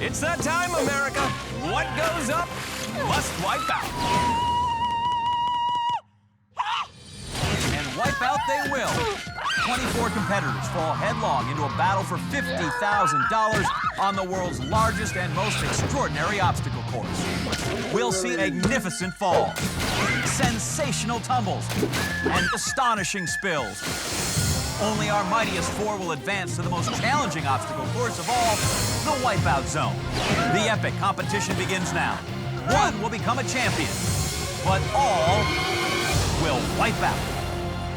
It's that time, America. What goes up must wipe out. And wipe out they will. 24 competitors fall headlong into a battle for $50,000 on the world's largest and most extraordinary obstacle course. We'll see magnificent falls, sensational tumbles, and astonishing spills. Only our mightiest four will advance to the most challenging obstacle course of all, the Wipeout Zone. The epic competition begins now. One will become a champion, but all will wipe out.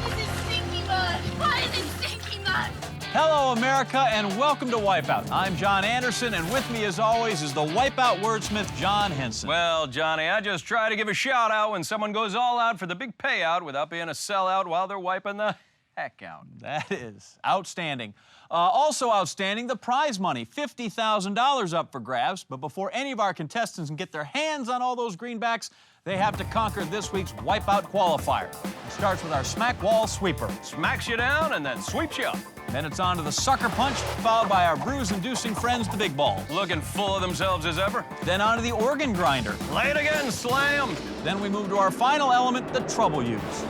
This is stinky mud. Why is it stinky mud? Hello, America, and welcome to Wipeout. I'm John Anderson, and with me, as always, is the Wipeout wordsmith, John Henson. Well, Johnny, I just try to give a shout out when someone goes all out for the big payout without being a sellout while they're wiping the heck out. That is outstanding. Also outstanding, the prize money, $50,000 up for grabs. But before any of our contestants can get their hands on all those greenbacks, they have to conquer this week's Wipeout qualifier. It starts with our smack wall sweeper. Smacks you down and then sweeps you up. Then it's on to the sucker punch, followed by our bruise-inducing friends, the big balls. Looking full of themselves as ever. Then on to the organ grinder. Play it again, slam. Then we move to our final element, the trouble use.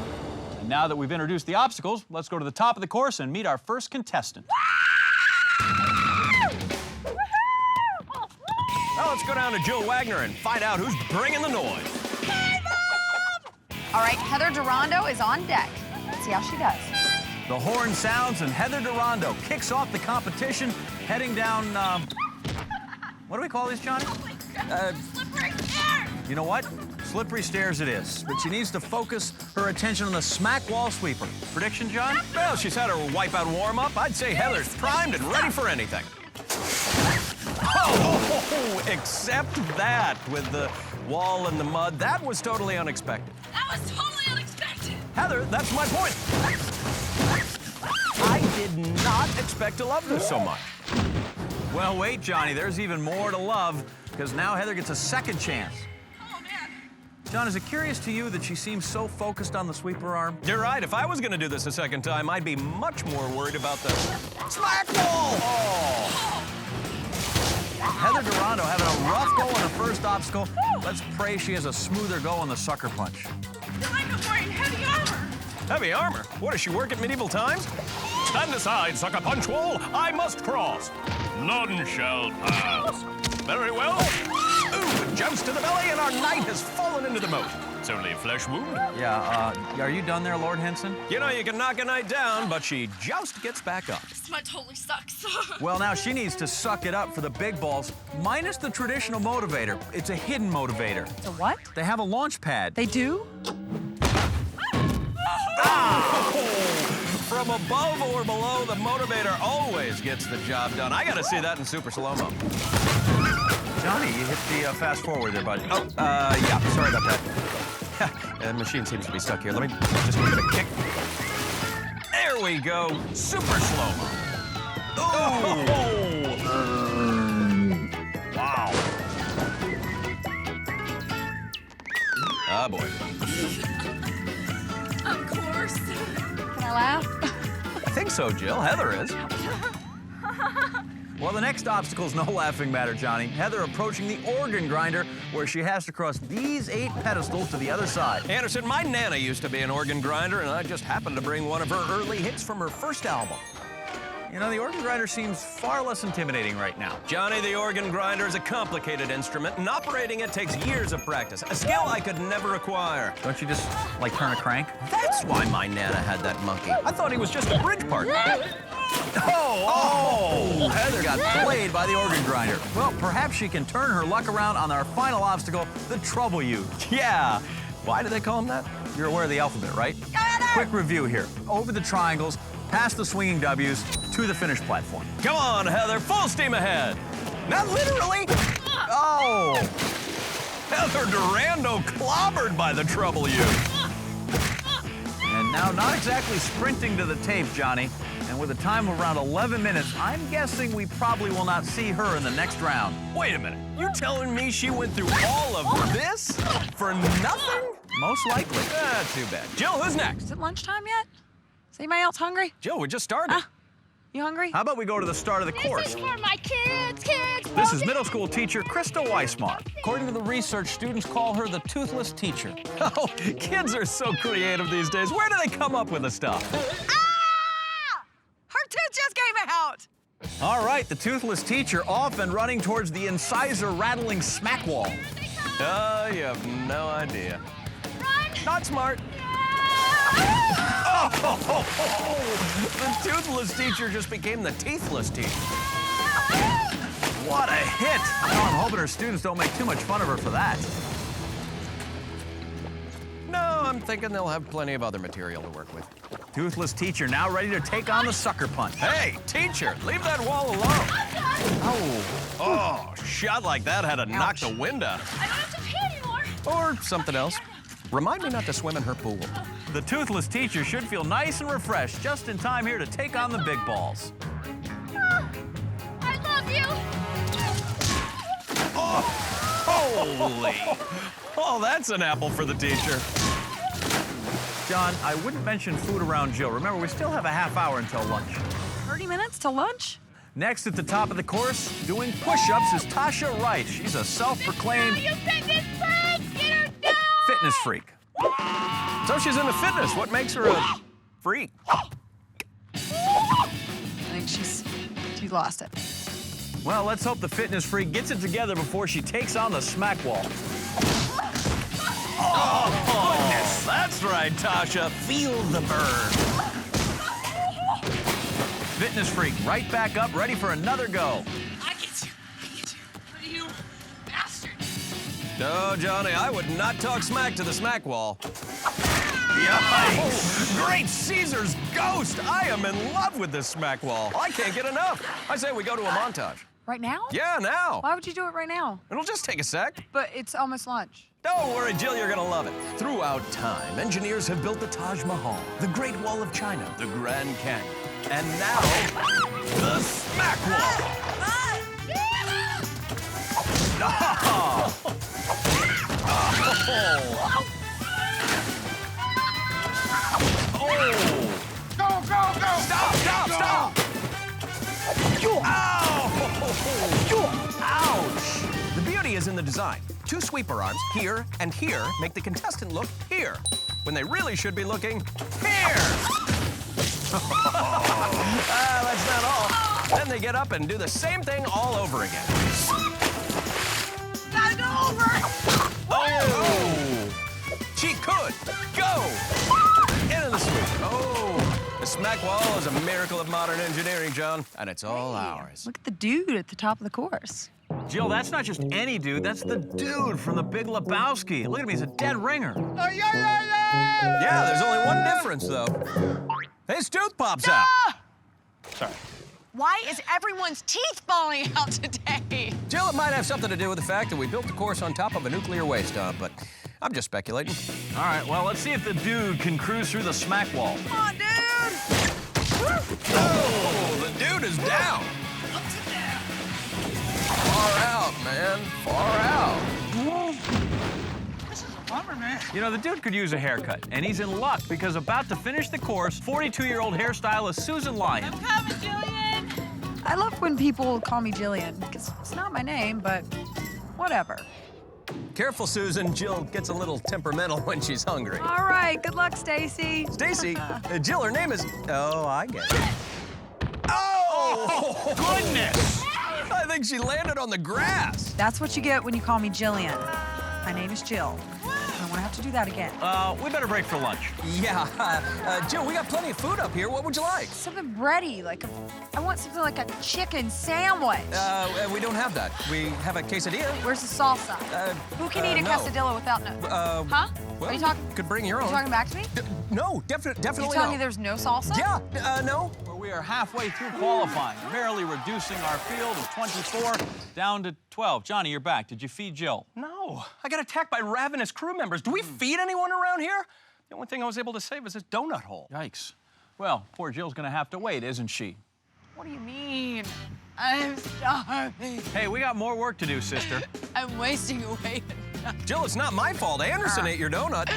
And now that we've introduced the obstacles, let's go to the top of the course and meet our first contestant. Well, let's go down to Jill Wagner and find out who's bringing the noise. All right, Heather Durando is on deck. Let's see how she does. The horn sounds and Heather Durando kicks off the competition, heading down, what do we call these, Johnny? Slippery stairs. You know what? Slippery stairs it is, but she needs to focus her attention on the smack wall sweeper. Prediction, John? Well, she's had her wipeout warm-up. I'd say Heather's primed and ready for anything. Oh, except that with the wall and the mud. That was totally unexpected. That was totally unexpected. Heather, that's my point. I did not expect to love this so much. Well, wait, Johnny, there's even more to love, because now Heather gets a second chance. Oh, man. John, is it curious to you that she seems so focused on the sweeper arm? You're right. If I was going to do this a second time, I'd be much more worried about the smack wall. Oh. Heather Durando having a rough go on her first obstacle. Let's pray she has a smoother go on the sucker punch. It's like I'm wearing heavy armor. Heavy armor? What, does she work at medieval times? Stand aside, sucker punch wall. I must cross. None shall pass. Very well. Ooh, jumps to the belly, and our knight has fallen into the moat. It's only a flesh wound. Yeah, are you done there, Lord Henson? You know, you can knock a knight down, but she just gets back up. This mud totally sucks. Well, now she needs to suck it up for the big balls, minus the traditional motivator. It's a hidden motivator. It's a what? They have a launch pad. They do? From above or below, the motivator always gets the job done. I gotta see that in super slow-mo. Johnny, you hit the fast forward there, buddy. Oh, yeah, sorry about that. The machine seems to be stuck here. Let me just give it a kick. There we go. Super slow-mo. Oh! Wow. Ah, boy. Of course. Can I laugh? I think so, Jill. Heather is. Well, the next obstacle's no laughing matter, Johnny. Heather approaching the organ grinder, where she has to cross these 8 pedestals to the other side. Anderson, my Nana used to be an organ grinder, and I just happened to bring one of her early hits from her first album. You know, the organ grinder seems far less intimidating right now. Johnny, the organ grinder is a complicated instrument, and operating it takes years of practice, a skill I could never acquire. Don't you just, like, turn a crank? That's why my Nana had that monkey. I thought he was just a bridge partner. Oh! Heather got played by the organ grinder. Well, perhaps she can turn her luck around on our final obstacle, the trouble use. Yeah. Why do they call him that? You're aware of the alphabet, right? Quick review here. Over the triangles, past the swinging W's, to the finish platform. Come on, Heather, full steam ahead. Not literally. Oh! Heather Durando clobbered by the trouble use. And now, not exactly sprinting to the tape, Johnny, and with a time of around 11 minutes, I'm guessing we probably will not see her in the next round. Wait a minute. You telling me she went through all of this for nothing? Most likely. Too bad. Jill, who's next? Is it lunchtime yet? Is anybody else hungry? Jill, we just started. You hungry? How about we go to the start of the This course? is for my kids. This is middle school teacher Krista Weismar. According to the research, students call her the toothless teacher. Oh, kids are so creative these days. Where do they come up with this stuff? Ah! Her tooth just came out! All right, the toothless teacher off and running towards the incisor-rattling smack wall. Oh, you have no idea. Run! Not smart. The toothless teacher just became the teethless teacher. What a hit! Well, I'm hoping her students don't make too much fun of her for that. No, I'm thinking they'll have plenty of other material to work with. Toothless teacher now ready to take on the sucker punch. Hey, teacher, leave that wall alone. Oh, shot like that had to knock the wind out. I don't have to pee anymore. Or something else. Remind me not to swim in her pool. The toothless teacher should feel nice and refreshed just in time here to take on the big balls. I love you. Holy! Oh, that's an apple for the teacher. John, I wouldn't mention food around Jill. Remember, we still have a half hour until lunch. 30 minutes to lunch? Next at the top of the course, doing push-ups is Tasha Wright. She's a self-proclaimed You fitness freak! Get her down! fitness freak. So she's into fitness. What makes her a freak? I think she lost it. Well, let's hope the fitness freak gets it together before she takes on the smack wall. Oh, goodness. That's right, Tasha. Feel the burn. Fitness freak right back up, ready for another go. I get you. What are you, bastard? No, Johnny, I would not talk smack to the smack wall. Yikes! Great Caesar's ghost! I am in love with this smack wall. I can't get enough. I say we go to a montage. Right now? Yeah, now. Why would you do it right now? It'll just take a sec. But it's almost lunch. Don't worry, Jill, you're gonna love it. Throughout time, engineers have built the Taj Mahal, the Great Wall of China, the Grand Canyon, and now, the smack wall. Oh. Go, go, go! Stop! Ow! Ouch! The beauty is in the design. Two sweeper arms, here and here, make the contestant look here, when they really should be looking here. That's not all. Then they get up and do the same thing all over again. Gotta go over! Oh! She could go into the sweep. Oh, the smack wall is a miracle of modern engineering, John, and it's all ours. Look at the dude at the top of the course. Jill, that's not just any dude, that's the dude from The Big Lebowski. Look at him, he's a dead ringer. Yeah, there's only one difference, though. His tooth pops out. Sorry. Why is everyone's teeth falling out today? Jill, it might have something to do with the fact that we built the course on top of a nuclear waste dump, but I'm just speculating. All right, well, let's see if the dude can cruise through the smack wall. Come on, dude! Oh, the dude is down. Far out, man. Far out. This is a bummer, man. You know, the dude could use a haircut, and he's in luck because about to finish the course, 42-year-old hairstylist Susan Lyon. Coming, Julian. I love when people call me Jillian, because it's not my name, but whatever. Careful, Susan. Jill gets a little temperamental when she's hungry. All right, good luck, Stacy. Stacy, Jill, her name is... Oh, I get it. Oh! Goodness! I think she landed on the grass. That's what you get when you call me Jillian. My name is Jill. I don't want to have to do that again. We better break for lunch. Yeah, Jill, we got plenty of food up here. What would you like? Something bready, I want something like a chicken sandwich. We don't have that. We have a quesadilla. Where's the salsa? Who can eat a no. quesadilla without no? Huh? Well, Are you talking? could bring your own. You talking back to me? No, definitely You telling no. me there's no salsa? Yeah, no. Well, we are halfway through qualifying, barely reducing our field of 24 down to 12. Johnny, you're back. Did you feed Jill? No, I got attacked by ravenous crew members. Do we feed anyone around here? The only thing I was able to save is this donut hole. Yikes. Well, poor Jill's gonna have to wait, isn't she? What do you mean? I'm starving. Hey, we got more work to do, sister. I'm wasting away. Jill, it's not my fault. Anderson ate your donut.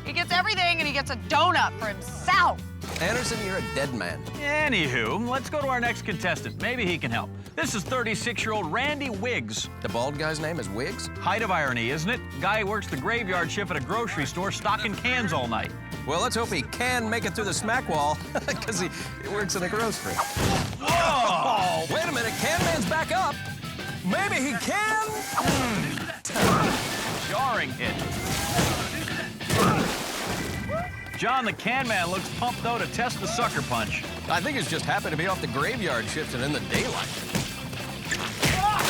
He gets everything and he gets a donut for himself. Anderson, you're a dead man. Anywho, let's go to our next contestant. Maybe he can help. This is 36-year-old Randy Wiggs. The bald guy's name is Wiggs? Height of irony, isn't it? Guy who works the graveyard shift at a grocery store stocking cans all night. Well, let's hope he can make it through the smack wall, because he works in a grocery. Whoa! Wait a minute, Can Man's back up. Maybe he can? Jarring hit. John the Can Man looks pumped, though, to test the sucker punch. I think he's just happy to be off the graveyard shift and in the daylight.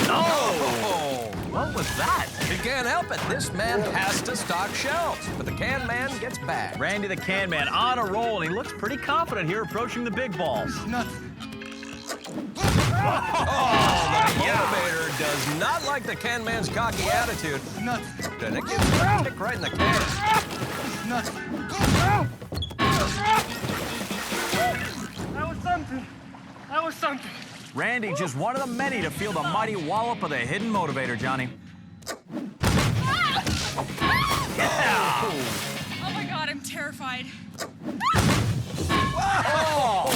Oh! What was that? He can't help it. This man has to stock shelves, but the Can Man gets back. Randy the Can Man on a roll, and he looks pretty confident here approaching the big balls. Oh, the motivator does not like the Can Man's cocky attitude. And it gives him a kick right in the can. That was something. Randy, just one of the many to feel the mighty wallop of the hidden motivator, Johnny. Yeah! Oh my God, I'm terrified. Oh!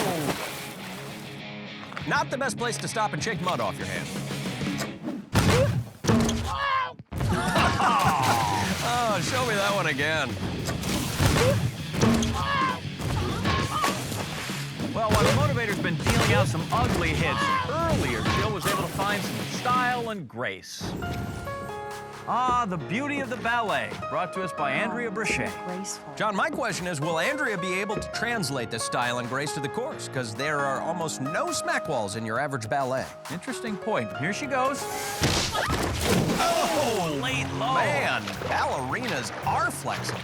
Not the best place to stop and shake mud off your hand. Oh, show me that one again. Well, while the motivator's been dealing out some ugly hits, earlier Jill was able to find some style and grace. Ah, the beauty of the ballet, brought to us by Andrea Brachet. Graceful. John, my question is, will Andrea be able to translate this style and grace to the course? Because there are almost no smack walls in your average ballet. Interesting point. Here she goes. Oh, late low. Man, ballerinas are flexible.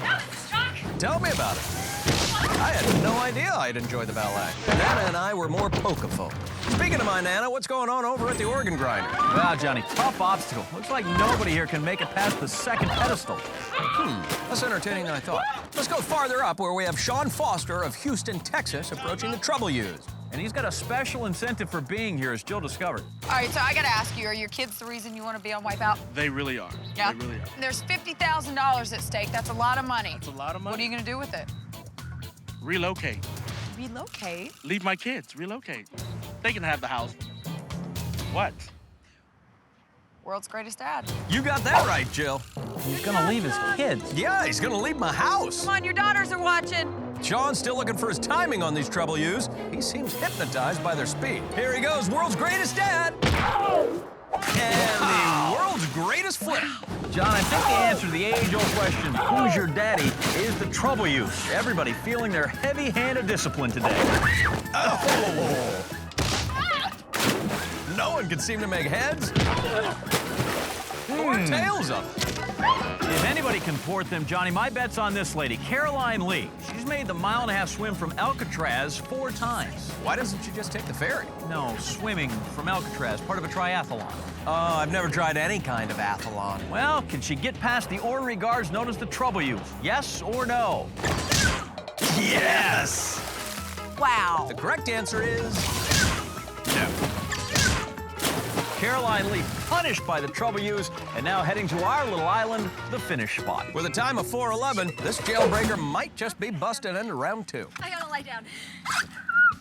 That was a shock. Tell me about it. I had no idea I'd enjoy the ballet. Nana and I were more polka folk. Speaking of my Nana, what's going on over at the organ grinder? Wow, Johnny, tough obstacle. Looks like nobody here can make it past the second pedestal. Less entertaining than I thought. Let's go farther up where we have Sean Foster of Houston, Texas, approaching the treble U's. And he's got a special incentive for being here, as Jill discovered. All right, so I gotta ask you, are your kids the reason you want to be on Wipeout? They really are. Yeah? They really are. There's $50,000 at stake. That's a lot of money. It's a lot of money. What are you gonna do with it? Relocate. Relocate? Leave my kids. Relocate. They can have the house. What? World's greatest dad. You got that right, Jill. He's gonna leave his kids. Yeah, he's gonna leave my house. Come on, your daughters are watching. Sean's still looking for his timing on these treble U's. He seems hypnotized by their speed. Here he goes, world's greatest dad. And the world's greatest flip. John, I think the answer to the age-old question, who's your daddy, is the trouble use. Everybody feeling their heavy hand of discipline today. Oh. No one can seem to make heads or tails of it. If anybody can port them, Johnny, my bet's on this lady, Caroline Lee. She's made the mile-and-a-half swim from Alcatraz 4 times. Why doesn't she just take the ferry? No, swimming from Alcatraz, part of a triathlon. Oh, I've never tried any kind of athlon. Well, can she get past the ornery guards known as the trouble use? Yes or no? Yes! Wow. The correct answer is no. Caroline Lee punished by the trouble use, and now heading to our little island, the finish spot. With a time of 4:11, this jailbreaker might just be busted into round 2. I gotta lie down.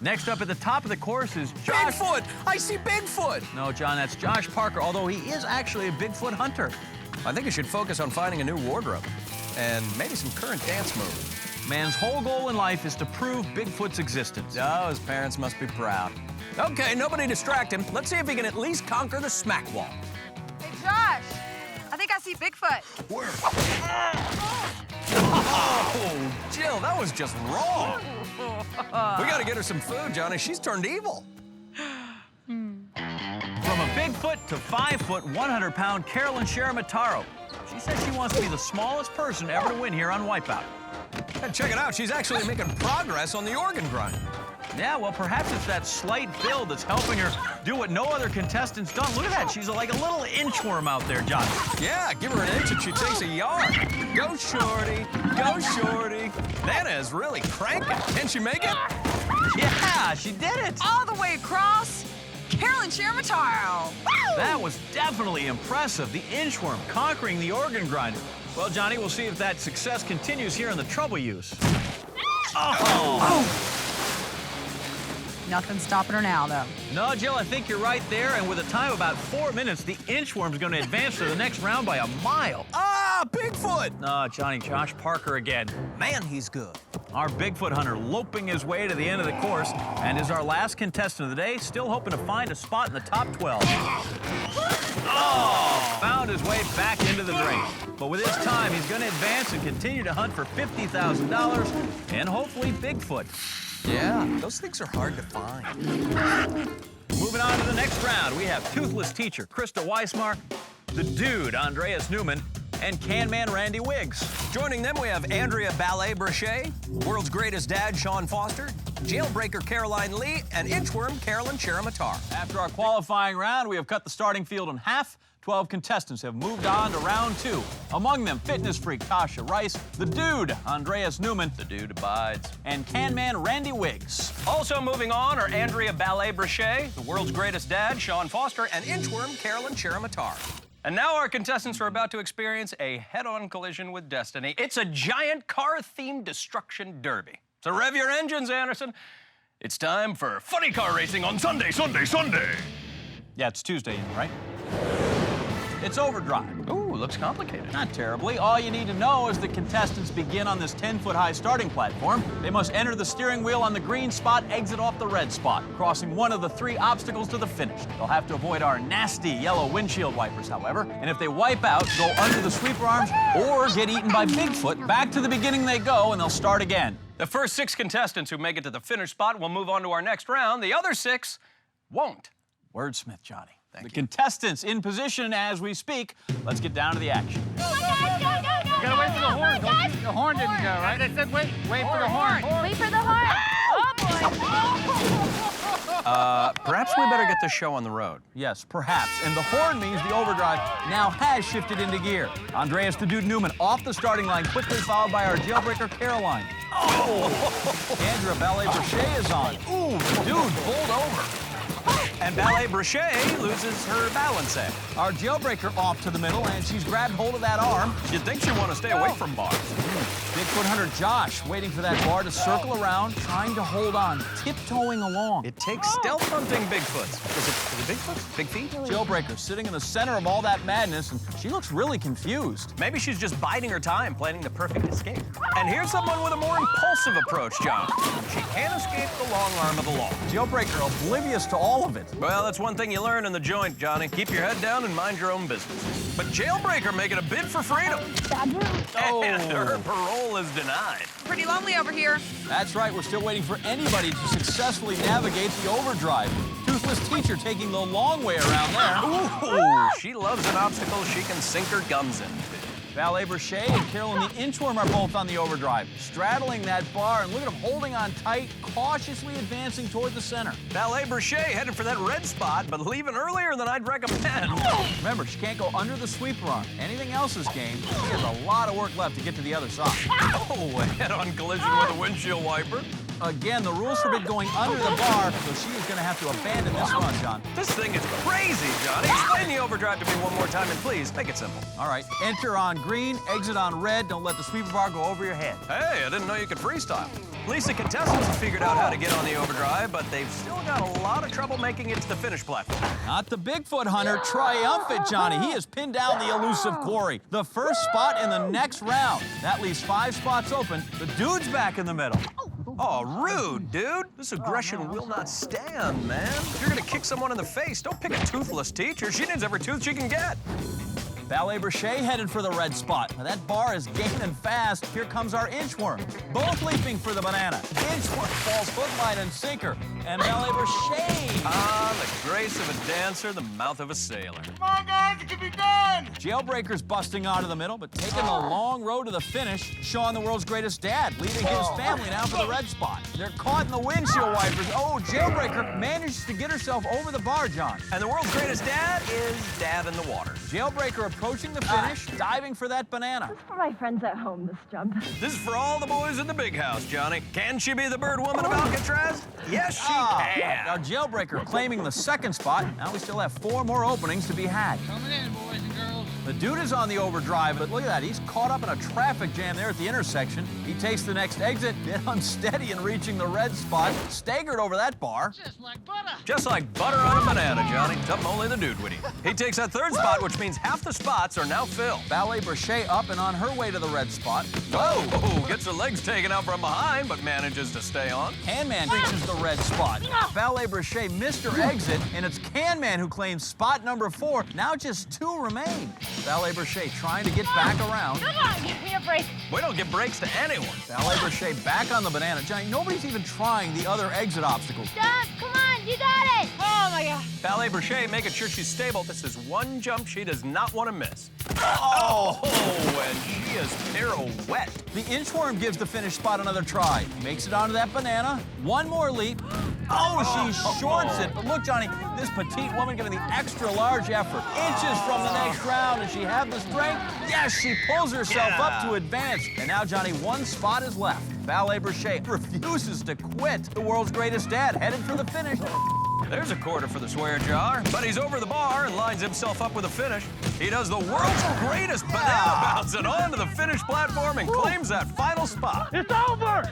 Next up at the top of the course is Josh. Bigfoot! I see Bigfoot! No, John, that's Josh Parker, although he is actually a Bigfoot hunter. I think you should focus on finding a new wardrobe and maybe some current dance moves. Man's whole goal in life is to prove Bigfoot's existence. Oh, his parents must be proud. Okay, nobody distract him. Let's see if he can at least conquer the smack wall. Hey, Josh, I think I see Bigfoot. Where? Oh, Jill, that was just wrong. We gotta get her some food, Johnny. She's turned evil. From a Bigfoot to 5-foot, 100-pound Carolyn Sharamataro. She says she wants to be the smallest person ever to win here on Wipeout. And check it out, she's actually making progress on the organ grind. Yeah, well, perhaps it's that slight build that's helping her do what no other contestant's done. Look at that, she's like a little inchworm out there, John. Yeah, give her an inch and she takes a yard. Go, Shorty. Go, Shorty. Nana is really cranking. Can she make it? Yeah, she did it. All the way across. Carolyn Sharamataro. That was definitely impressive. The inchworm conquering the organ grinder. Well, Johnny, we'll see if that success continues here in the trouble use. Nothing stopping her now, though. No, Jill, I think you're right there. And with a time of about 4 minutes, the inchworm's going to advance to the next round by a mile. Ah, Bigfoot! No, Johnny, Josh Parker again. Man, he's good. Our Bigfoot hunter loping his way to the end of the course, and is our last contestant of the day, still hoping to find a spot in the top 12. Oh, found his way back into the drain. But with his time, he's going to advance and continue to hunt for $50,000 and hopefully Bigfoot. Yeah, those things are hard to find. Moving on to the next round, we have toothless teacher Krista Weismar, the dude Andreas Newman, and can man Randy Wiggs. Joining them, we have Andrea Ballet-Brachet, world's greatest dad, Sean Foster, jailbreaker Caroline Lee, and inchworm Carolyn Cheramatar. After our qualifying round, we have cut the starting field in half. 12 contestants have moved on to round 2. Among them, fitness freak Tasha Rice, the dude Andreas Newman, The dude abides. and can man Randy Wiggs. Also moving on are Andrea Ballet-Brachet, the world's greatest dad, Sean Foster, and inchworm Carolyn Cheramatar. And now our contestants are about to experience a head-on collision with destiny. It's a giant car-themed destruction derby. So rev your engines, Anderson. It's time for funny car racing on Sunday, Sunday, Sunday. Yeah, it's Tuesday, right? It's Overdrive. Ooh, looks complicated. Not terribly. All you need to know is the contestants begin on this 10-foot-high starting platform. They must enter the steering wheel on the green spot, exit off the red spot, crossing one of the 3 obstacles to the finish. They'll have to avoid our nasty yellow windshield wipers, however, and if they wipe out, go under the sweeper arms, or get eaten by Bigfoot, back to the beginning they go, and they'll start again. The first 6 contestants who make it to the finish spot will move on to our next round. The other 6 won't. Wordsmith, Johnny. Thank the you. contestants in position as we speak. Let's get down to the action. Go, go, go, go, You gotta wait for the go, horn. go, Don't guys. you? The horn didn't go, right? They said wait for the horn. Wait for the horn. Oh, boy. Perhaps we better get this show on the road. Yes, perhaps. And the horn means the Overdrive now has shifted into gear. Andreas the Dude Newman off the starting line, quickly followed by our jailbreaker Caroline. Oh! Andrea Ballet-Brachet is on. Ooh, the dude pulled over. And Ballet-Brachet loses her balance act. Our jailbreaker off to the middle, and she's grabbed hold of that arm. You'd think she'd want to stay away from bars. Bigfoot hunter Josh waiting for that bar to circle around, trying to hold on, tiptoeing along. It takes stealth hunting Bigfoots. Is it Bigfoots? Big feet? Jailbreaker sitting in the center of all that madness, and she looks really confused. Maybe she's just biding her time, planning the perfect escape. And here's someone with a more impulsive approach, John. She can't escape the long arm of the law. Jailbreaker oblivious to all of it. Well, that's one thing you learn in the joint, Johnny. Keep your head down and mind your own business. But Jailbreaker making a bid for freedom. Oh. And her parole is denied. Pretty lonely over here. That's right, we're still waiting for anybody to successfully navigate the Overdrive. Toothless teacher taking the long way around there. Ooh, she loves an obstacle she can sink her guns into. Ballet-Brachet and Carolyn the Inchworm are both on the Overdrive, straddling that bar, and look at them holding on tight, cautiously advancing toward the center. Ballet-Brachet headed for that red spot, but leaving earlier than I'd recommend. Remember, she can't go under the sweeper arm. Anything else is game. She has a lot of work left to get to the other side. Oh, a head-on collision with a windshield wiper. Again, the rules forbid going under the bar, so she is going to have to abandon this run, John. This thing is crazy, Johnny. Explain the Overdrive to me one more time, and please, make it simple. All right, enter on green, exit on red. Don't let the sweeper bar go over your head. Hey, I didn't know you could freestyle. At least the contestants have figured out how to get on the Overdrive, but they've still got a lot of trouble making it to the finish platform. Not the Bigfoot hunter, triumphant, Johnny. He has pinned down the elusive quarry. The first spot in the next round. That leaves 5 spots open. The dude's back in the middle. Oh, rude, dude. This aggression will not stand, man. If you're gonna kick someone in the face, don't pick a toothless teacher. She needs every tooth she can get. Ballet-Brachet headed for the red spot. Now that bar is gaining fast. Here comes our inchworm. Both leaping for the banana. Inchworm falls hook, line, and sinker. And Ballet-Brachet. Ah, the grace of a dancer, the mouth of a sailor. Come on, guys, it can be done. Jailbreaker's busting out of the middle, but taking the long road to the finish. Sean, the world's greatest dad, leaving his family now for the red spot. They're caught in the windshield wipers. Oh, Jailbreaker manages to get herself over the bar, John. And the world's greatest dad is dad in the water. Jailbreaker approaching the finish, diving for that banana. For my friends at home, this jump. This is for all the boys in the big house, Johnny. Can she be the bird woman of Alcatraz? Yes, she can. Now Jailbreaker claiming the second spot. Now we still have 4 more openings to be had. Coming in, boys and girls. The dude is on the overdrive, but look at that. He's caught up in a traffic jam there at the intersection. He takes the next exit, bit unsteady in reaching the red spot, staggered over that bar. Just like butter. Just like butter on a banana, Johnny. Something only the dude would eat. He takes that third spot, which means half the spots are now filled. Ballet Brochet up and on her way to the red spot. Whoa! Gets her legs taken out from behind, but manages to stay on. Can Man reaches the red spot. Ballet Brochet missed her exit, and it's Can Man who claims spot number 4. Now just 2 remain. Ballet Brochet trying to get back around. Come on, give me a break. We don't give breaks to anyone. Ballet Brochet back on the banana. Johnny, nobody's even trying the other exit obstacles. Stop, come on, you got it. Oh my God. Ballet Brochet making sure she's stable. This is one jump she does not want to miss. Oh, and she is pirouette. The inchworm gives the finish spot another try. Makes it onto that banana. One more leap. Oh, she shorts it. But look, Johnny, this petite woman giving the extra large effort. Inches from the next round. Does she have the strength? Yes, she pulls herself up to advance. And now, Johnny, 1 spot is left. Ballet Brochet refuses to quit. The world's greatest dad headed for the finish. There's a quarter for the swear jar, but he's over the bar and lines himself up with a finish. He does the world's greatest banana bounce and onto the finish platform and claims that final spot. It's over!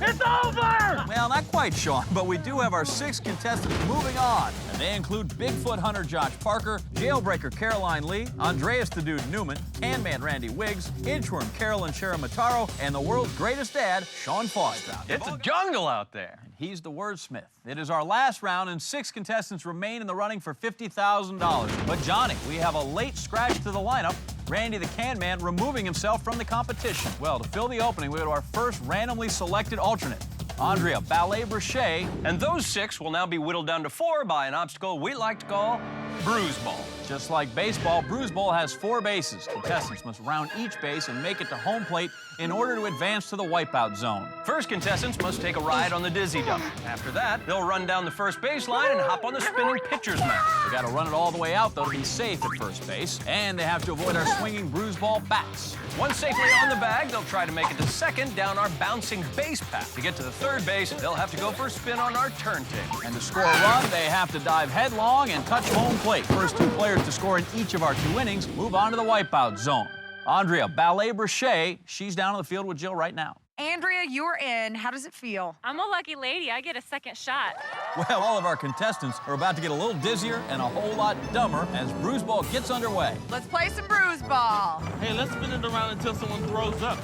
It's over! Well, not quite, Sean, but we do have our 6 contestants moving on. And they include Bigfoot Hunter Josh Parker, Jailbreaker Caroline Lee, Andreas the Dude Newman, Can Man Randy Wiggs, Inchworm Carolyn Sharamataro, and the world's greatest dad, Sean Foster. It's a jungle out there. He's the wordsmith. It is our last round, and 6 contestants remain in the running for $50,000. But Johnny, we have a late scratch to the lineup. Randy the Can Man removing himself from the competition. Well, to fill the opening, we go to our first randomly selected alternate, Andrea Ballet Brochet. And those 6 will now be whittled down to 4 by an obstacle we like to call Bruise Ball. Just like baseball, Bruise Ball has 4 bases. Contestants must round each base and make it to home plate in order to advance to the wipeout zone. First contestants must take a ride on the dizzy dump. After that, they'll run down the first baseline and hop on the spinning pitcher's mound. They gotta run it all the way out, though, to be safe at first base. And they have to avoid our swinging Bruise Ball bats. Once safely on the bag, they'll try to make it to second down our bouncing base path. To get to the third base, they'll have to go for a spin on our turntable. And to score a run, they have to dive headlong and touch home plate. First 2 players to score in each of our 2 innings move on to the wipeout zone. Andrea Ballet Brochet, she's down on the field with Jill right now. Andrea, you're in. How does it feel? I'm a lucky lady. I get a second shot. Well, all of our contestants are about to get a little dizzier and a whole lot dumber as Bruise Ball gets underway. Let's play some Bruise Ball. Hey, let's spin it around until someone throws up.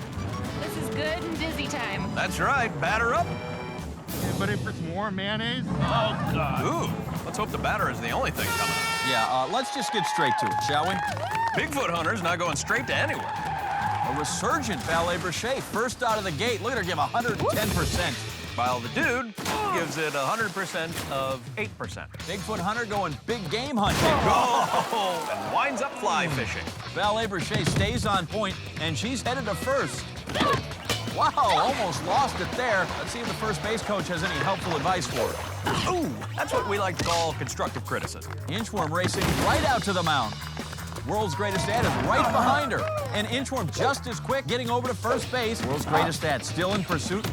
This is good and dizzy time. That's right, batter up. Anybody for some more mayonnaise? Oh, God. Ooh, let's hope the batter is the only thing coming up. Yeah, let's just get straight to it, shall we? Bigfoot Hunter's not going straight to anywhere. A resurgent Ballet Brochet, first out of the gate. Look at her give 110%. While the dude gives it 100% of 8%. Bigfoot Hunter going big game hunting. Oh, and winds up fly fishing. Ballet Brochet stays on point, and she's headed to first. Wow, almost lost it there. Let's see if the first base coach has any helpful advice for her. Ooh, that's what we like to call constructive criticism. Inchworm racing right out to the mound. World's greatest dad is right behind her. And Inchworm just as quick, getting over to first base. World's greatest dad still in pursuit.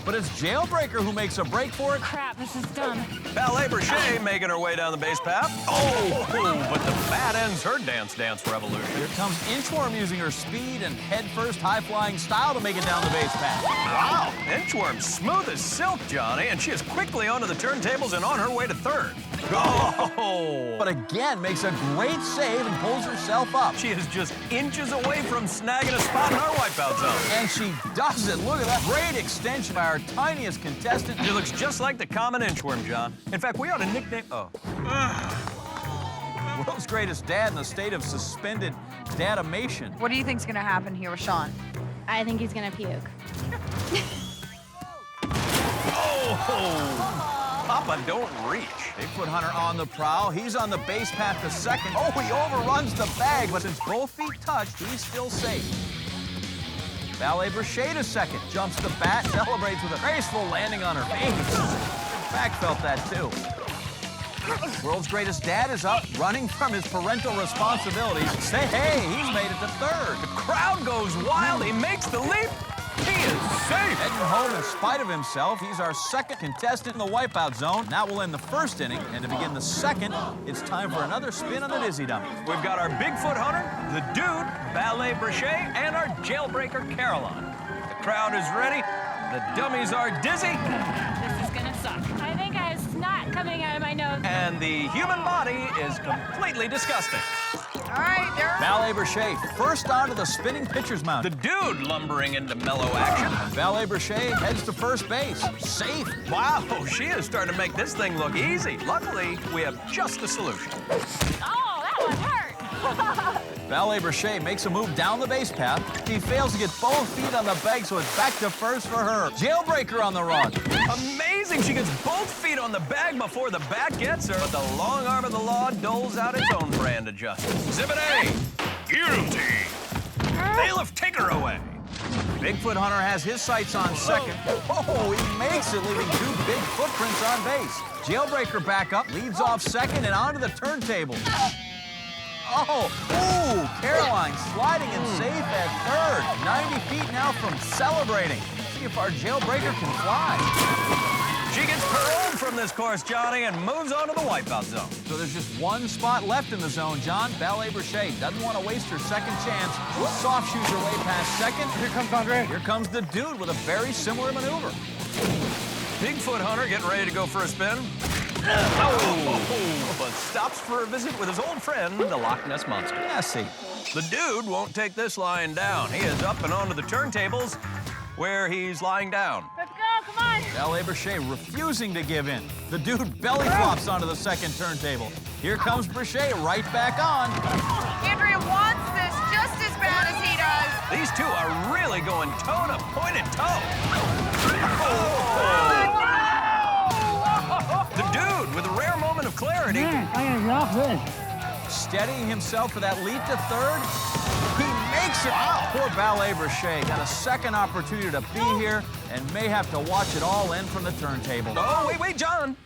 But it's Jailbreaker who makes a break for it. Crap, this is dumb. Ballet Brochet making her way down the base path. Oh, but the bat ends her dance revolution. Here comes Inchworm using her speed and head-first high-flying style to make it down the base path. Wow, Inchworm smooth as silk, Johnny, and she is quickly onto the turntables and on her way to third. Oh! But again, makes a great save and pulls herself up. She is just inches away from snagging a spot in our wipeout zone. And she does it. Look at that great extension by our tiniest contestant. She looks just like the common inchworm, John. In fact, we ought to nickname... Oh. World's greatest dad in a state of suspended datamation. What do you think's gonna happen here with Sean? I think he's gonna puke. Oh! Papa, don't reach. Bigfoot Hunter on the prowl. He's on the base path to second. Oh, he overruns the bag, but since both feet touched, he's still safe. Ballet Brochet to second. Jumps the bat, celebrates with a graceful landing on her face. Back felt that too. World's greatest dad is up, running from his parental responsibilities. Say hey, he's made it to third. The crowd goes wild. He makes the leap. He is safe. Heading home in spite of himself. He's our second contestant in the Wipeout zone. Now we'll end the first inning, and to begin the second, it's time for another spin on the Dizzy Dummy. We've got our Bigfoot Hunter, the Dude, Ballet Brochet, and our Jailbreaker Caroline. The crowd is ready. The dummies are dizzy. This is gonna suck. I think I have snot coming out of my nose. And the human body is completely disgusting. All right, there. Ballet Brochet first onto the spinning pitcher's mound. The Dude lumbering into mellow action. Ballet Brochet heads to first base. Safe. Wow, she is starting to make this thing look easy. Luckily, we have just the solution. Oh, that one hurt. Ballet Brochet makes a move down the base path. He fails to get both feet on the bag, so it's back to first for her. Jailbreaker on the run. Amazing, she gets both feet on the bag before the bat gets her, but the long arm of the law doles out its own brand of justice. Exhibit A, guilty. Bailiff, take her away. Bigfoot Hunter has his sights on second. Oh, he makes it, leaving two big footprints on base. Jailbreaker back up, leads off second and onto the turntable. Oh, ooh, Caroline sliding in safe at third. 90 feet now from celebrating. See if our Jailbreaker can fly. She gets paroled from this course, Johnny, and moves on to the Wipeout zone. So there's just one spot left in the zone, John. Ballet Brochet doesn't want to waste her second chance. Soft shoots her way past second. Here comes Andre. Here comes the Dude with a very similar maneuver. Bigfoot Hunter getting ready to go for a spin. Oh, but stops for a visit with his old friend, the Loch Ness Monster. Yeah, see. The Dude won't take this lying down. He is up and onto the turntables where he's lying down. Let's go, come on. Ballet Brochet refusing to give in. The Dude belly flops onto the second turntable. Here comes Brochet right back on. Andrea wants this just as bad as he does. These two are really going toe to pointed toe. The Dude with a rare moment of clarity. Steadying himself for that leap to third. He makes it. Wow. Poor Ballet Brochet got a second opportunity to be here and may have to watch it all end from the turntable. Oh, wait, John.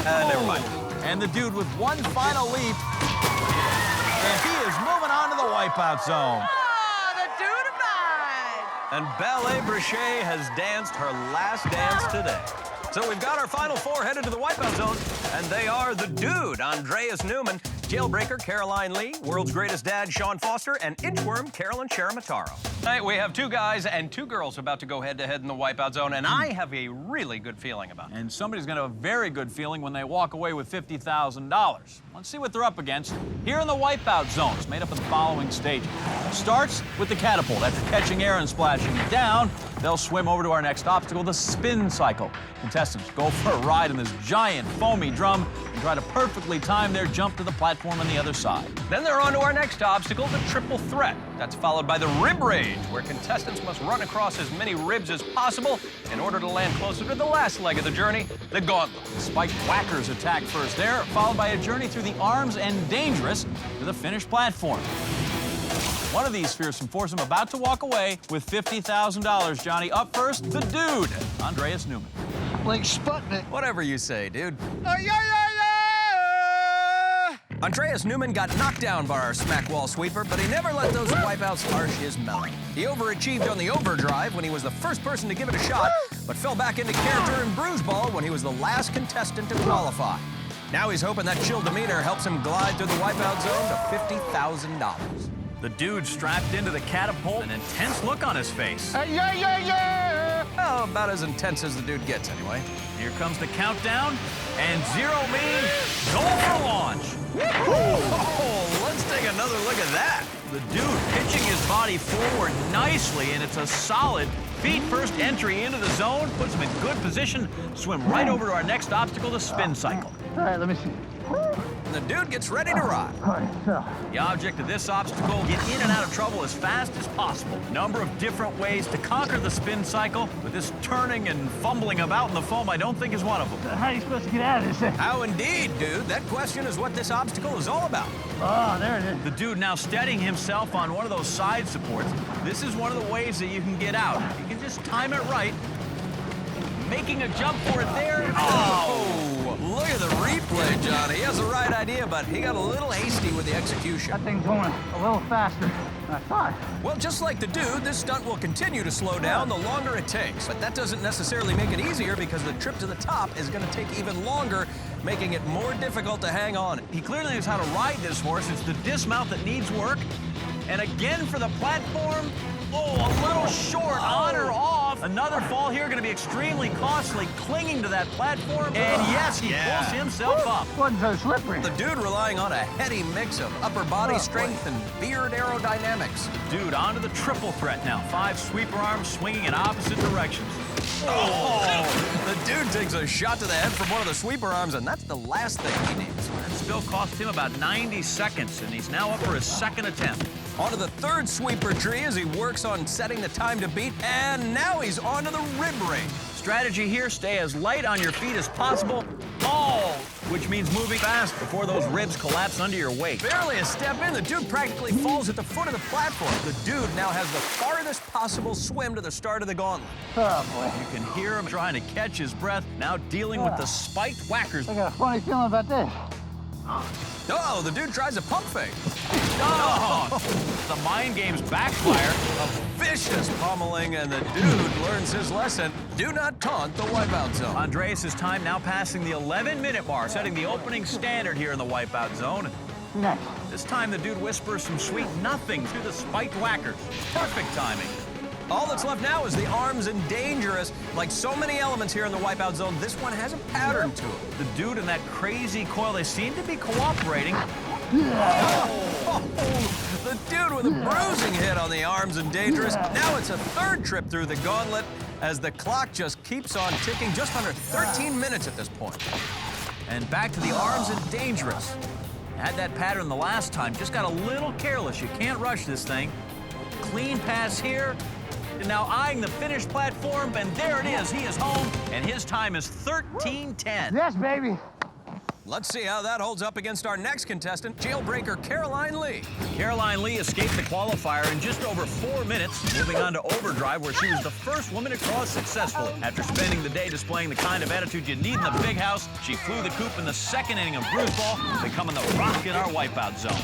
Never mind. And the Dude with one final leap. And he is moving on to the Wipeout zone. Oh, the Dude-a-bide. And Ballet Brochet has danced her last dance today. So we've got our final four headed to the Wipeout zone, and they are the Dude, Andreas Newman, Jailbreaker, Caroline Lee, World's Greatest Dad, Sean Foster, and Inchworm, Carolyn Cheramataro. Tonight, we have two guys and two girls about to go head-to-head in the Wipeout zone, and I have a really good feeling about it. And somebody's going to have a very good feeling when they walk away with $50,000. Let's see what they're up against. Here in the Wipeout zone, it's made up of the following stages. Starts with the catapult. After catching air and splashing down, they'll swim over to our next obstacle, the spin cycle. Contestants go for a ride in this giant foamy drum and try to perfectly time their jump to the platform on the other side. Then they're on to our next obstacle, the triple threat. That's followed by the rib rage, where contestants must run across as many ribs as possible in order to land closer to the last leg of the journey, the gauntlet. Spiked whackers attack first there, followed by a journey through the arms and dangerous to the finished platform. One of these fearsome foursome about to walk away with $50,000, Johnny. Up first, the Dude, Andreas Newman. Like Sputnik. Whatever you say, dude. Andreas Newman got knocked down by our smack wall sweeper, but he never let those wipeouts harsh his melon. He overachieved on the Overdrive when he was the first person to give it a shot, but fell back into character in Bruise Ball when he was the last contestant to qualify. Now he's hoping that chill demeanor helps him glide through the wipeout zone to $50,000. The Dude strapped into the catapult, an intense look on his face. Oh, about as intense as the Dude gets, anyway. Here comes the countdown, and zero means go for launch. Oh, let's take another look at that. The Dude pitching his body forward nicely, and it's a solid feet-first entry into the zone. Puts him in good position, swim right over to our next obstacle, the spin cycle. All right, let me see. And the Dude gets ready to ride. All right, so. The object of this obstacle, get in and out of trouble as fast as possible. Number of different ways to conquer the spin cycle, but this turning and fumbling about in the foam I don't think is one of them. How are you supposed to get out of this thing? How indeed, Dude. That question is what this obstacle is all about. Oh, there it is. The Dude now steadying himself on one of those side supports. This is one of the ways that you can get out. You can just time it right. Making a jump for it there. Oh! look at the replay, Johnny. He has the right idea, but he got a little hasty with the execution. That thing's going a little faster than I thought. Well, just like the dude, this stunt will continue to slow down the longer it takes. But that doesn't necessarily make it easier because the trip to the top is going to take even longer, making it more difficult to hang on. He clearly knows how to ride this horse. It's the dismount that needs work. And again for the platform. Oh, a little short, on or off. Another fall here, going to be extremely costly, clinging to that platform. And yes, he pulls himself up. Wasn't so slippery. The dude relying on a heady mix of upper body strength and beard aerodynamics. Dude, onto the triple threat now. 5 sweeper arms swinging in opposite directions. Oh, the dude takes a shot to the head from one of the sweeper arms, and that's the last thing he needs. That spill cost him about 90 seconds, and he's now up for his second attempt. Onto the third sweeper tree as he works on setting the time to beat, and now he's onto the rib ring. Strategy here, stay as light on your feet as possible. Oh, which means moving fast before those ribs collapse under your weight. Barely a step in, the dude practically falls at the foot of the platform. The dude now has the farthest possible swim to the start of the gauntlet. Oh, boy. You can hear him trying to catch his breath, now dealing with the spiked whackers. I got a funny feeling about this. Oh, the dude tries a pump fake. Oh, the mind games backfire. A vicious pummeling, and the dude learns his lesson. Do not taunt the Wipeout Zone. Andreas' time now passing the 11-minute mark, setting the opening standard here in the Wipeout Zone. Next. This time the dude whispers some sweet nothing to the spiked whackers. Perfect timing. All that's left now is the arms and dangerous. Like so many elements here in the Wipeout Zone, this one has a pattern to it. The dude in that crazy coil, they seem to be cooperating. Oh, the dude with a bruising hit on the arms and dangerous. Now it's a third trip through the gauntlet as the clock just keeps on ticking, just under 13 minutes at this point. And back to the arms and dangerous. Had that pattern the last time, just got a little careless. You can't rush this thing. Clean pass here. And now eyeing the finished platform, and there it is. He is home, and his time is 13:10. Yes, baby. Let's see how that holds up against our next contestant, jailbreaker Caroline Lee. Caroline Lee escaped the qualifier in just over 4 minutes, moving on to Overdrive, where she was the first woman to cross successfully. After spending the day displaying the kind of attitude you need in the big house, she flew the coop in the second inning of Bruise Ball, becoming the rock in our Wipeout Zone.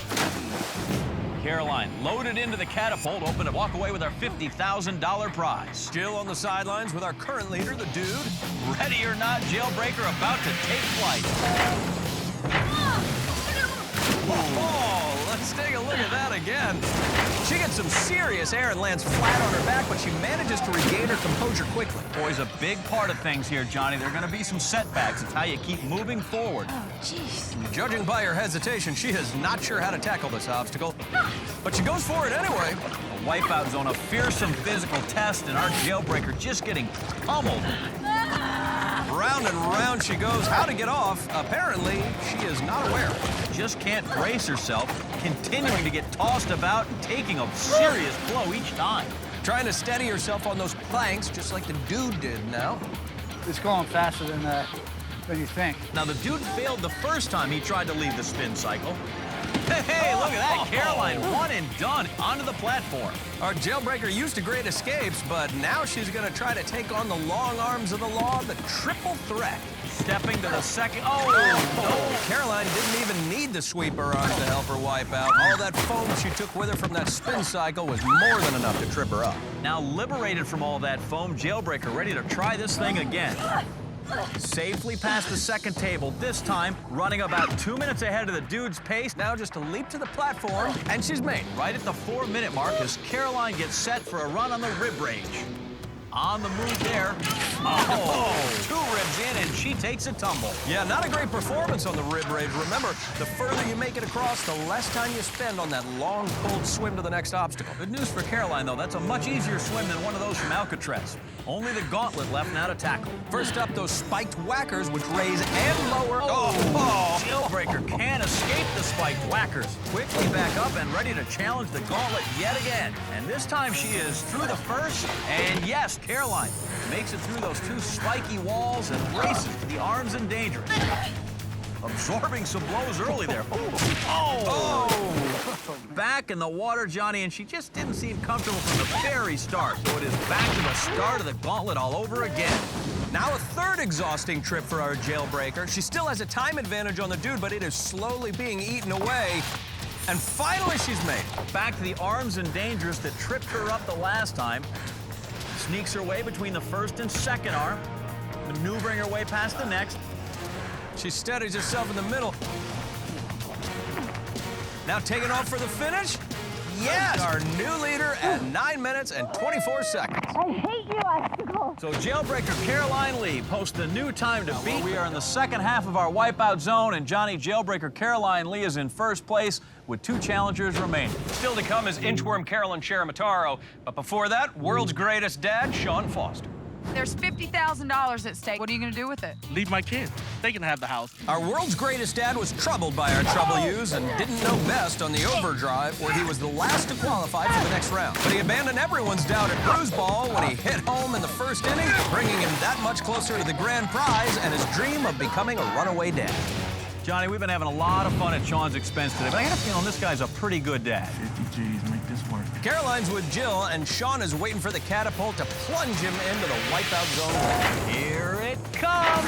Caroline loaded into the catapult, hoping to walk away with our $50,000 prize. Still on the sidelines with our current leader, the dude. Ready or not, jailbreaker about to take flight. Oh, let's take a look at that again. She gets some serious air and lands flat on her back, but she manages to regain her composure quickly. Boy's a big part of things here, Johnny. There are going to be some setbacks. It's how you keep moving forward. Oh, jeez. Judging by her hesitation, she is not sure how to tackle this obstacle, but she goes for it anyway. A Wipeout Zone, a fearsome physical test, and our jailbreaker just getting pummeled. Round and round she goes. How to get off? Apparently, she is not aware. Just can't brace herself, continuing to get tossed about and taking a serious blow each time. Trying to steady herself on those planks, just like the dude did now. It's going faster than you think. Now, the dude failed the first time he tried to leave the spin cycle. Hey, look at that. Caroline, one and done, onto the platform. Our jailbreaker used to great escapes, but now she's going to try to take on the long arms of the law, the triple threat. Stepping to the second. Oh, no. Caroline didn't even need the sweeper arms to help her wipe out. All that foam she took with her from that spin cycle was more than enough to trip her up. Now liberated from all that foam, jailbreaker ready to try this thing again. Safely past the second table, this time running about 2 minutes ahead of the dude's pace. Now just a leap to the platform, and she's made. Right at the 4-minute mark as Caroline gets set for a run on the rib range. On the move there. Oh, 2 ribs in, and she takes a tumble. Yeah, not a great performance on the rib range. Remember, the further you make it across, the less time you spend on that long, cold swim to the next obstacle. Good news for Caroline, though. That's a much easier swim than one of those from Alcatraz. Only the gauntlet left now to tackle. First up, those spiked whackers, which raise and lower. Jailbreaker can't escape the spiked whackers. Quickly back up and ready to challenge the gauntlet yet again. And this time she is through the first, and yes, Caroline makes it through those 2 spiky walls and races to the arms and dangerous. Absorbing some blows early there. Back in the water, Johnny, and she just didn't seem comfortable from the very start. So it is back to the start of the gauntlet all over again. Now a third exhausting trip for our jailbreaker. She still has a time advantage on the dude, but it is slowly being eaten away. And finally, she's made it. Back to the arms and dangers that tripped her up the last time. Sneaks her way between the first and second arm, maneuvering her way past the next. She steadies herself in the middle. Now taking off for the finish. Yes! Our new leader at 9 minutes and 24 seconds. I hate you, Icicle. So jailbreaker Caroline Lee posts the new time to beat. We are in the second half of our wipeout zone, and Johnny jailbreaker Caroline Lee is in first place with 2 challengers remaining. Still to come is inchworm Carolyn Sharamataro. But before that, world's greatest dad, Sean Foster. There's $50,000 at stake. What are you going to do with it? Leave my kids. They can have the house. Our world's greatest dad was troubled by our trouble use and didn't know best on the Overdrive, where he was the last to qualify for the next round. But he abandoned everyone's doubt at Bruise Ball when he hit home in the first inning, bringing him that much closer to the grand prize and his dream of becoming a runaway dad. Johnny, we've been having a lot of fun at Sean's expense today, but I got a feeling this guy's a pretty good dad. 50 G's, make this work. Caroline's with Jill, and Sean is waiting for the catapult to plunge him into the wipeout zone. Here it comes!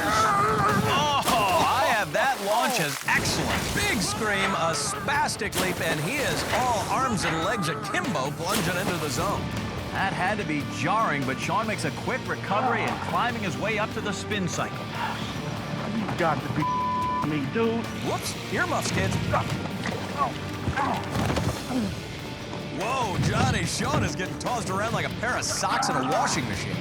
Oh, I have that launch as excellent. Big scream, a spastic leap, and he is all arms and legs akimbo plunging into the zone. That had to be jarring, but Sean makes a quick recovery and climbing his way up to the spin cycle. You got to be me, dude. Whoops, earmuffs, kids. Whoa, Johnny, Sean is getting tossed around like a pair of socks in a washing machine.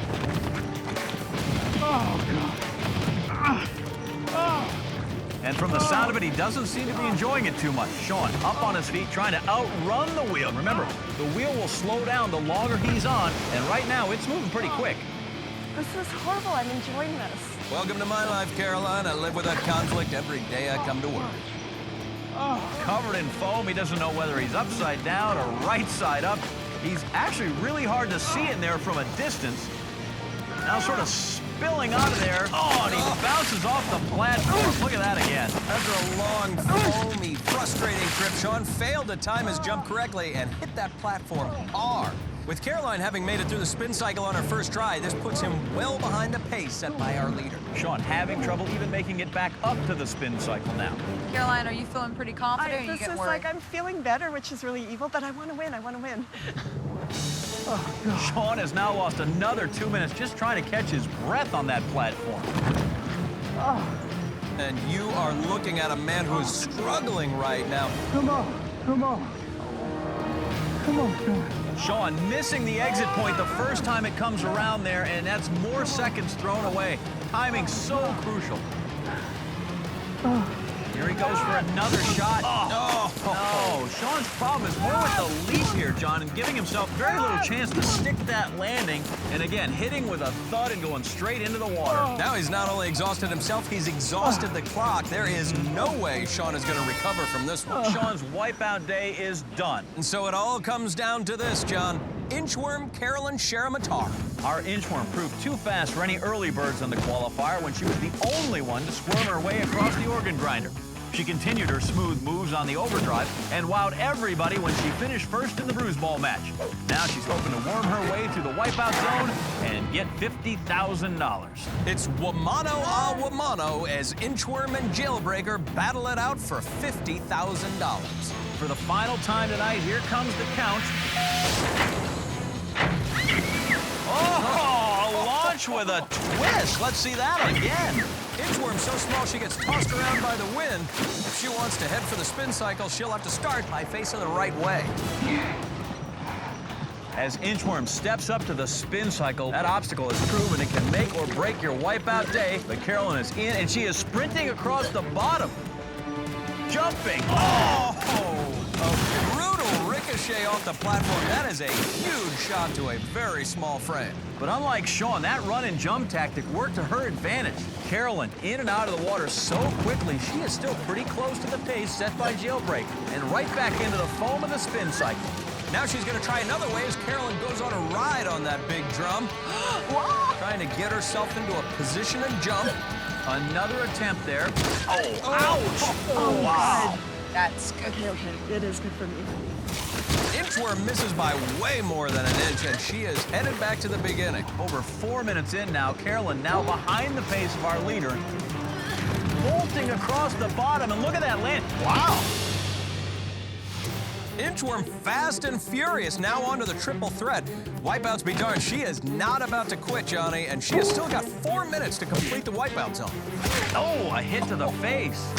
And from the sound of it, he doesn't seem to be enjoying it too much. Sean, up on his feet, trying to outrun the wheel. Remember, the wheel will slow down the longer he's on, and right now, it's moving pretty quick. This is horrible. I'm enjoying this. Welcome to my life, Caroline. I live with that conflict every day I come to work. Covered in foam, he doesn't know whether he's upside down or right side up. He's actually really hard to see in there from a distance. Now sort of spilling out of there. Oh, and he bounces off the platform. Look at that again. After a long, foamy, frustrating trip, Sean failed to time his jump correctly and hit that platform hard. With Caroline having made it through the spin cycle on her first try, this puts him well behind the pace set by our leader. Sean having trouble even making it back up to the spin cycle now. Caroline, are you feeling pretty confident? Or are you This getting is worried? like I'm feeling better, which is really evil, but I want to win. I want to win. Sean has now lost another 2 minutes just trying to catch his breath on that platform. And you are looking at a man who is struggling right now. Come on, come on. Come on, Sean. Sean missing the exit point the first time it comes around there, and that's more seconds thrown away. Timing so crucial. Here he goes for another shot. Oh, no. Sean's problem is more with the leap here, John, and giving himself very little chance to stick that landing. And again, hitting with a thud and going straight into the water. Now he's not only exhausted himself, he's exhausted the clock. There is no way Sean is going to recover from this one. Sean's wipeout day is done. And so it all comes down to this, John. Inchworm Carolyn Sharamataro. Our inchworm proved too fast for any early birds on the qualifier when she was the only one to squirm her way across the organ grinder. She continued her smooth moves on the overdrive and wowed everybody when she finished first in the Bruise Ball match. Now she's hoping to worm her way through the wipeout zone and get $50,000. It's Wamano a Wamano as Inchworm and Jailbreaker battle it out for $50,000. For the final time tonight, here comes the count. Oh, a launch with a twist. Let's see that again. Inchworm's so small she gets tossed around by the wind. If she wants to head for the spin cycle, she'll have to start by facing the right way. As Inchworm steps up to the spin cycle, that obstacle has proven it can make or break your wipeout day. But Carolyn is in, and she is sprinting across the bottom. Jumping. Oh! A brutal ricochet off the platform. That is a huge shot to a very small frame. But unlike Sean, that run and jump tactic worked to her advantage. Carolyn in and out of the water so quickly, she is still pretty close to the pace set by Jailbreak, and right back into the foam of the spin cycle. Now she's going to try another way as Carolyn goes on a ride on that big drum. Trying to get herself into a position and jump. Another attempt there. Oh, ouch! Oh, wow. That's good. Okay. It is good for me. Inchworm misses by way more than an inch, and she is headed back to the beginning. Over 4 minutes in now, Carolyn now behind the pace of our leader. Bolting across the bottom, and look at that land. Wow! Inchworm fast and furious, now onto the triple threat. Wipeouts be darned, she is not about to quit, Johnny, and she has still got 4 minutes to complete the wipeout zone. Oh, a hit to the face.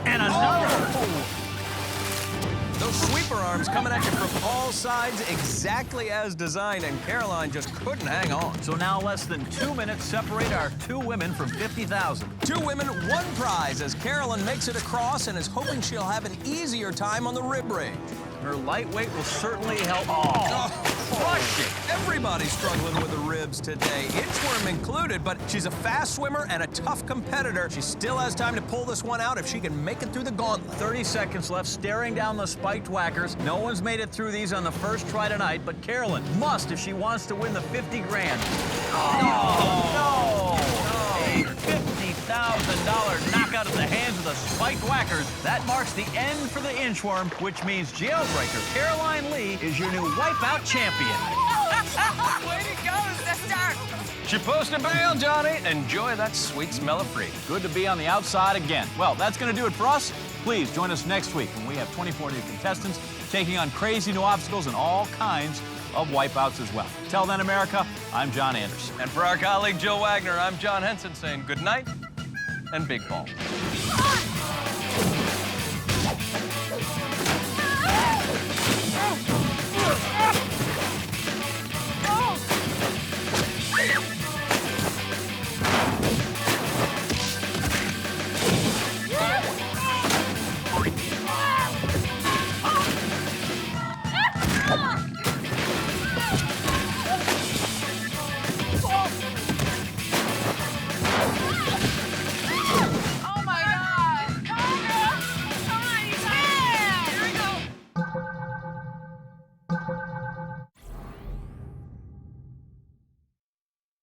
And another. Oh. Those sweeper arms coming at you from all sides exactly as designed, and Caroline just couldn't hang on. So now less than 2 minutes separate our two women from 50,000. 2 women, 1 prize as Carolyn makes it across and is hoping she'll have an easier time on the rib range. Her lightweight will certainly help. Crushing. Everybody's struggling with the ribs today, Inchworm included, but she's a fast swimmer and a tough competitor. She still has time to pull this one out if she can make it through the gauntlet. 30 seconds left, staring down the spiked whackers. No one's made it through these on the first try tonight, but Carolyn must if she wants to win the 50 grand. No! A $50,000 knockout at the hands of the spiked whackers. That marks the end for the Inchworm, which means jailbreaker Caroline Lee is your new Wipeout Champion. Way to go, sister! She posted bail, Johnny. Enjoy that sweet smell of free. Good to be on the outside again. Well, that's going to do it for us. Please join us next week when we have 24 new contestants taking on crazy new obstacles and all kinds of wipeouts as well. Till then, America, I'm John Anderson. And for our colleague Jill Wagner, I'm John Henson saying good night and big ball.